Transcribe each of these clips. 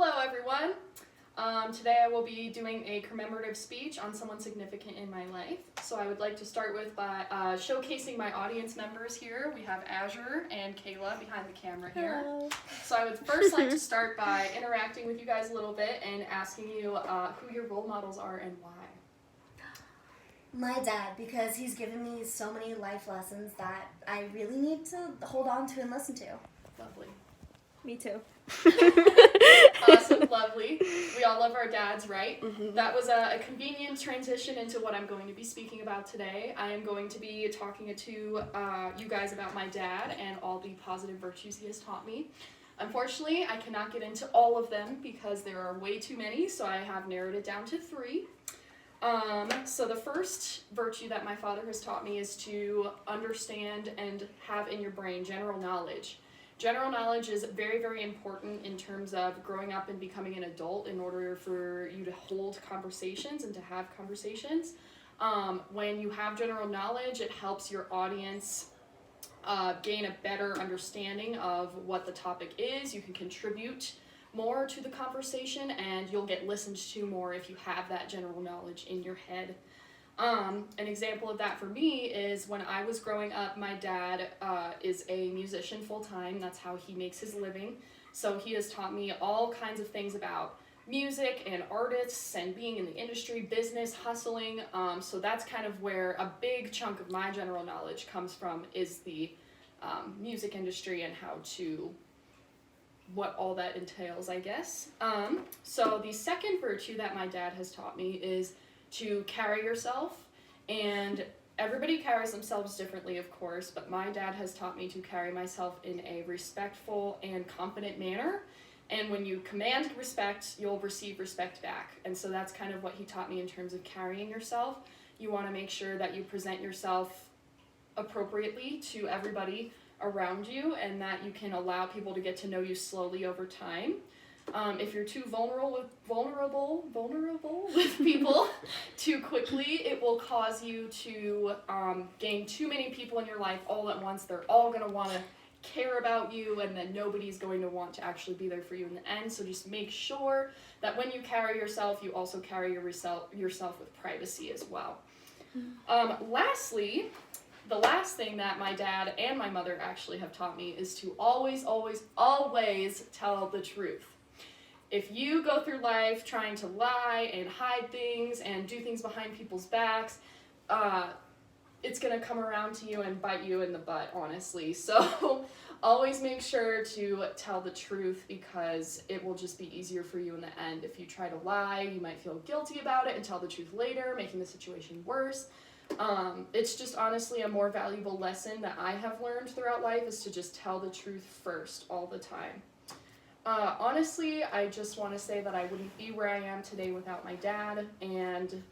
Hello everyone. Today I will be doing a commemorative speech on someone significant in my life. So I would like to start with by showcasing my audience members here. We have Azure and Kayla behind the camera here. Hello. So I would first like to start by interacting with you guys a little bit and asking you who your role models are and why. My dad, because he's given me so many life lessons that I really need to hold on to and listen to. Lovely. Me too. Awesome, lovely. We all love our dads, right? Mm-hmm. That was a convenient transition into what I'm going to be speaking about today. I am going to be talking to you guys about my dad and all the positive virtues he has taught me. Unfortunately, I cannot get into all of them because there are way too many, so I have narrowed it down to 3. So the first virtue that my father has taught me is to understand and have in your brain general knowledge. General knowledge is very, very important in terms of growing up and becoming an adult in order for you to hold conversations and to have conversations. When you have general knowledge, it helps your audience gain a better understanding of what the topic is. You can contribute more to the conversation and you'll get listened to more if you have that general knowledge in your head. An example of that for me is when I was growing up, my dad is a musician full-time. That's how he makes his living. So he has taught me all kinds of things about music and artists and being in the industry, business, hustling. So that's kind of where a big chunk of my general knowledge comes from, is the music industry and what all that entails, I guess. So the second virtue that my dad has taught me is to carry yourself, and everybody carries themselves differently, of course, but my dad has taught me to carry myself in a respectful and confident manner, and when you command respect, you'll receive respect back, and so that's kind of what he taught me in terms of carrying yourself. You want to make sure that you present yourself appropriately to everybody around you, and that you can allow people to get to know you slowly over time. If you're too vulnerable with people too quickly, it will cause you to gain too many people in your life all at once. They're all going to want to care about you, and then nobody's going to want to actually be there for you in the end. So just make sure that when you carry yourself, you also carry yourself with privacy as well. Lastly, the last thing that my dad and my mother actually have taught me is to always, always, always tell the truth. If you go through life trying to lie and hide things and do things behind people's backs, it's going to come around to you and bite you in the butt, honestly. So always make sure to tell the truth, because it will just be easier for you in the end. If you try to lie, you might feel guilty about it and tell the truth later, making the situation worse. It's just honestly a more valuable lesson that I have learned throughout life, is to just tell the truth first all the time. Honestly, I just want to say that I wouldn't be where I am today without my dad, and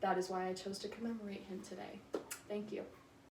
that is why I chose to commemorate him today. Thank you.